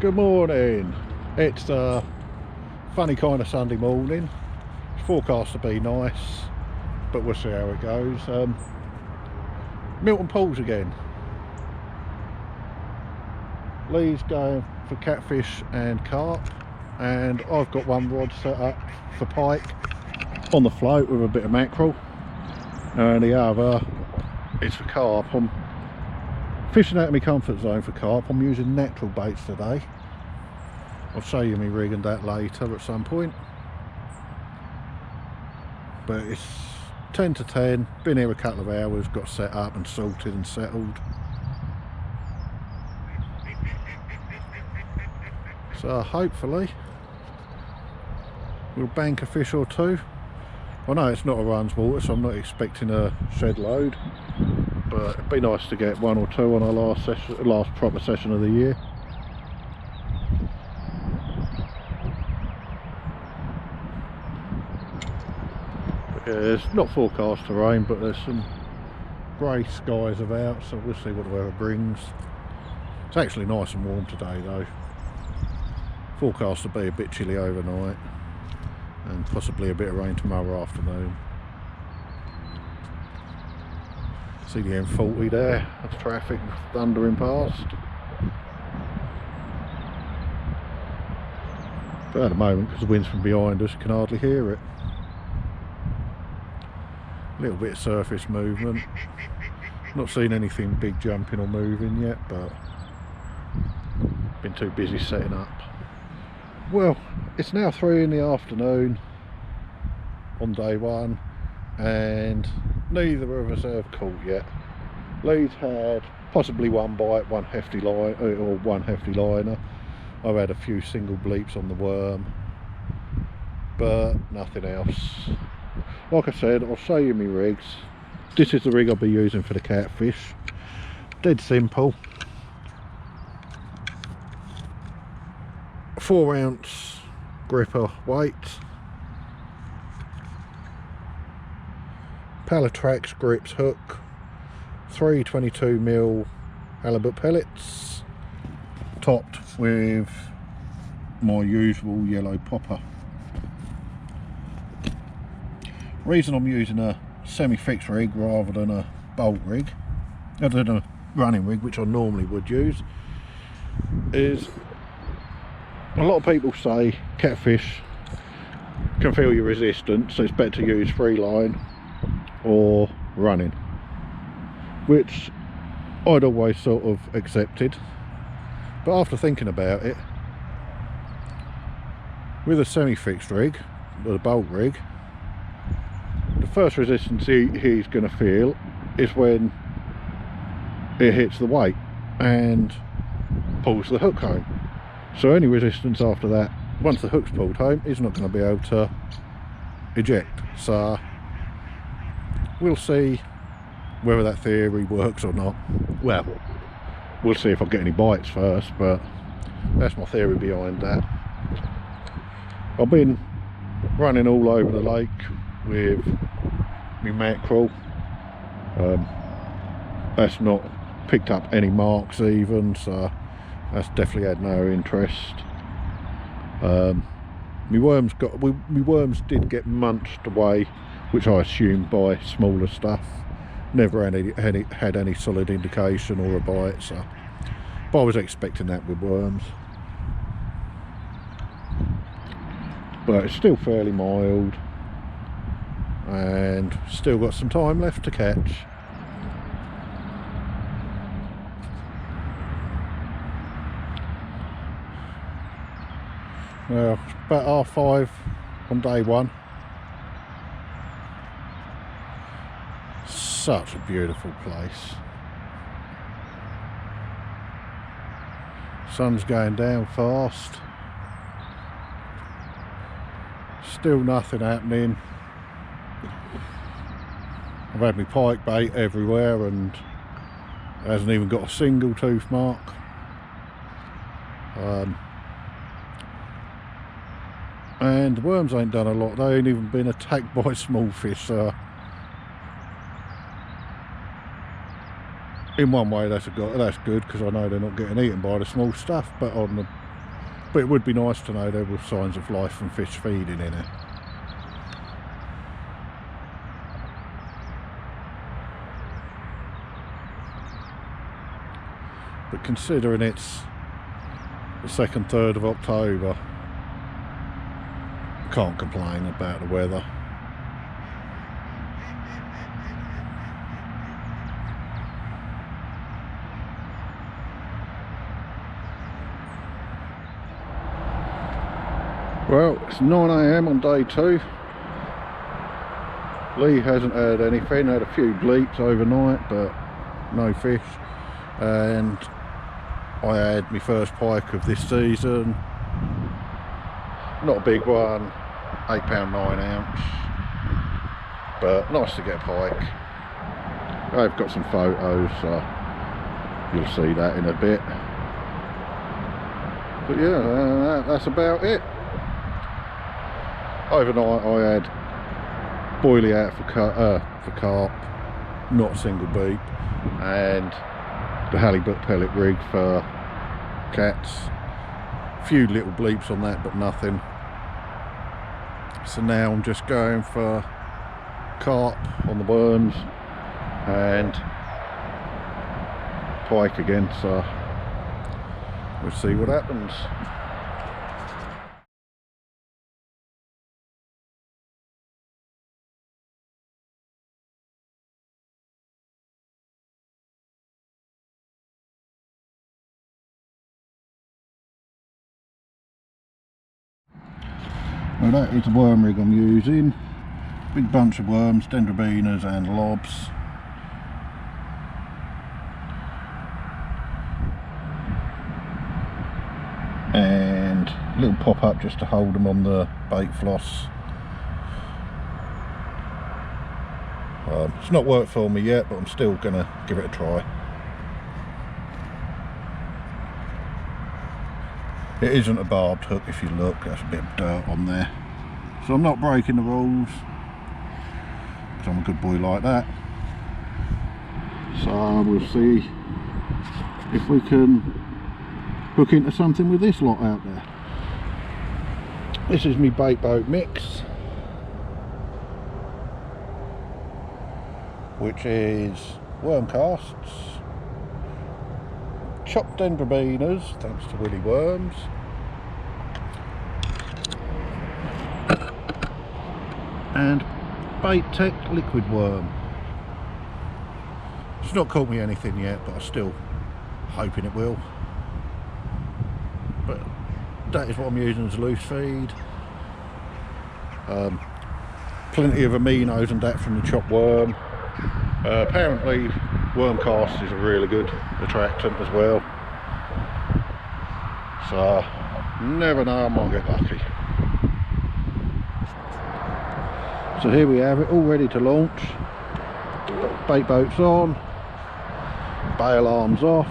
Good morning. It's a funny kind of Sunday morning. It's forecast to be nice, but we'll see how it goes. Milton Pools again. Lee's going for catfish and carp, and I've got one rod set up for pike on the float with a bit of mackerel, and the other is for carp. I'm fishing out of my comfort zone for carp. I'm using natural baits today. I'll show you me rig and that later at some point. But it's 10 to 10, been here a couple of hours, got set up and salted and settled. So hopefully we'll bank a fish or two. I know it's not a runs water, so I'm not expecting a shed load, but it'd be nice to get one or two on our last proper session of the year. But yeah, it's not forecast to rain, but there's some grey skies about, so we'll see what the weather brings. It's actually nice and warm today though. Forecast to be a bit chilly overnight, and possibly a bit of rain tomorrow afternoon. See the M40 there, that's traffic thundering past. But at the moment, because the wind's from behind us, you can hardly hear it. A little bit of surface movement. Not seen anything big jumping or moving yet, but been too busy setting up. Well, it's now 3 in the afternoon on day one, and neither of us have caught yet. Lee's had possibly one bite, one hefty line, or one hefty liner. I've had a few single bleeps on the worm, but nothing else. Like I said, I'll show you my rigs. This is the rig I'll be using for the catfish. Dead simple. 4 ounce gripper weight. Palatrax grips hook. 3 22mm halibut pellets. Topped with my usual yellow popper. Reason I'm using a semi-fixed rig rather than a bolt rig, other than a running rig, which I normally would use, is a lot of people say catfish can feel your resistance, so it's better to use free line or running, which I'd always sort of accepted. But after thinking about it, with a semi-fixed rig, with a bolt rig, the first resistance he's going to feel is when it hits the weight and pulls the hook home. So any resistance after that, once the hook's pulled home, he's not going to be able to eject. So we'll see whether that theory works or not. Well, we'll see if I get any bites first, but that's my theory behind that. I've been running all over the lake with my mackerel. That's not picked up any marks even, so that's definitely had no interest. My worms did get munched away, which I assumed by smaller stuff. Never had any solid indication or a bite, so but I was expecting that with worms. But it's still fairly mild, and still got some time left to catch. Well, it's about 5:30 on day one. Such a beautiful place. Sun's going down fast. Still nothing happening. I've had my pike bait everywhere and it hasn't even got a single tooth mark. And the worms ain't done a lot. They ain't even been attacked by small fish, so in one way that's good, because I know they're not getting eaten by the small stuff, but on the But it would be nice to know there were signs of life and fish feeding in it. But considering it's the 2nd, 3rd of October, can't complain about the weather. Well, it's 9 AM on day 2. Lee hasn't had anything, had a few bleeps overnight, but no fish. And I had my first pike of this season. Not a big one, £8 9oz, but nice to get a pike. I've got some photos, so you'll see that in a bit. But yeah, that's about it. Overnight I had boilie out for carp, not a single beep, and the halibut pellet rig for cats. A few little bleeps on that, but nothing. So now I'm just going for carp on the worms and pike again, so we'll see what happens. Well, that is the worm rig I'm using. Big bunch of worms, dendrobinas and lobs. And a little pop up just to hold them on the bait floss. It's not worked for me yet, but I'm still gonna give it a try. It isn't a barbed hook if you look, there's a bit of dirt on there. So I'm not breaking the rules, because I'm a good boy like that. So we'll see if we can hook into something with this lot out there. This is my bait boat mix, which is worm casts, chopped dendrobinas, thanks to Willy Worms, and Bait Tech liquid worm. It's not caught me anything yet, but I'm still hoping it will. But that is what I'm using as a loose feed. Plenty of aminos and that from the chopped worm. Apparently worm cast is a really good attractant as well, so never know, I might get lucky. So here we have it, all ready to launch. Got bait boats on, bail arms off,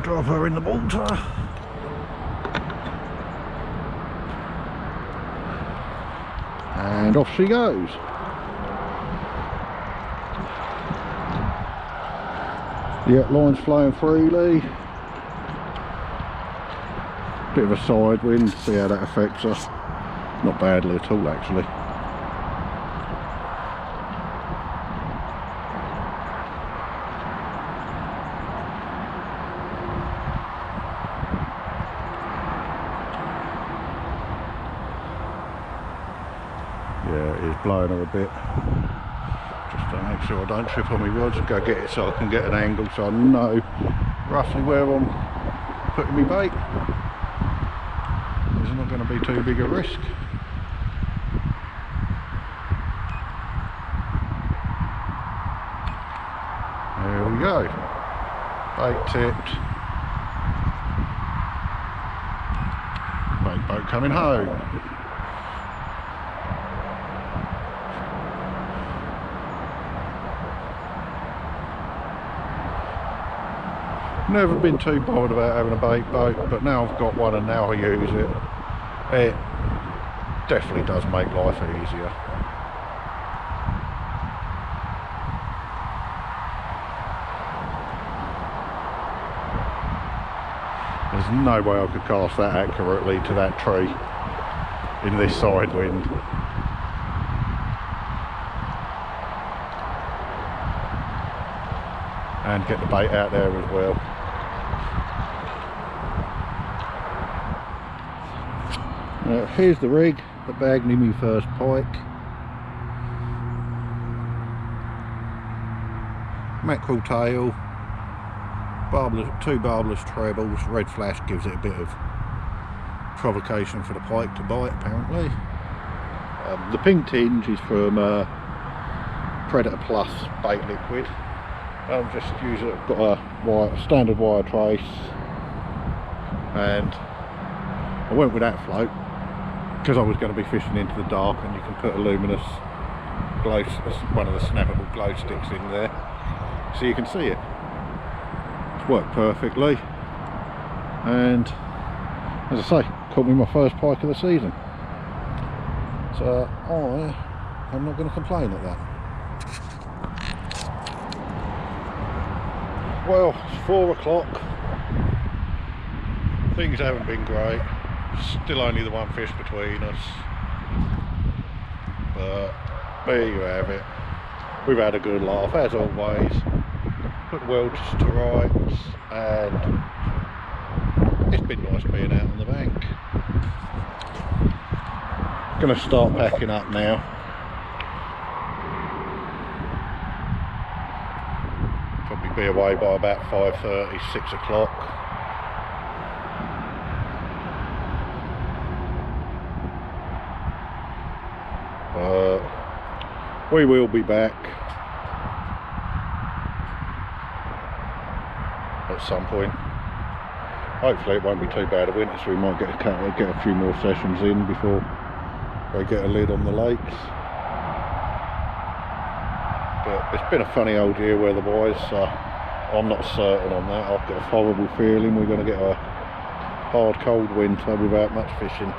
drop her in the water. And off she goes. Yep, line's flowing freely. Bit of a side wind, see how that affects her. Not badly at all actually. Yeah, it is blowing her a bit. Just to make sure I don't trip on my rods and go get it so I can get an angle so I know roughly where I'm putting my bait. It's not going to be too big a risk. There we go. Bait tipped. Bait boat coming home. Never been too bothered about having a bait boat, but now I've got one and now I use it. It definitely does make life easier. no way I could cast that accurately to that tree in this side wind. And get the bait out there as well. Here's the rig that bagged me my first pike. Mackerel tail, two barbless trebles. Red flash gives it a bit of provocation for the pike to bite, apparently. The pink tinge is from Predator Plus bait liquid. I've just used it, got a standard wire trace, and I went with that float because I was going to be fishing into the dark, and you can put a luminous glow, one of the snappable glow sticks in there so you can see it. It's worked perfectly, and as I say, caught me my first pike of the season, so I'm not going to complain at that. Well, it's 4 o'clock. Things haven't been great. Still only the one fish between us. But there you have it. We've had a good laugh as always. Put the world to rights, and it's been nice being out on the bank. Gonna start packing up now. Be away by about 5:30, 6 o'clock. We will be back at some point. Hopefully it won't be too bad a winter, so we might get a few more sessions in before they get a lid on the lakes. But it's been a funny old year weather-wise, so I'm not certain on that. I've got a horrible feeling we're going to get a hard cold winter without much fishing.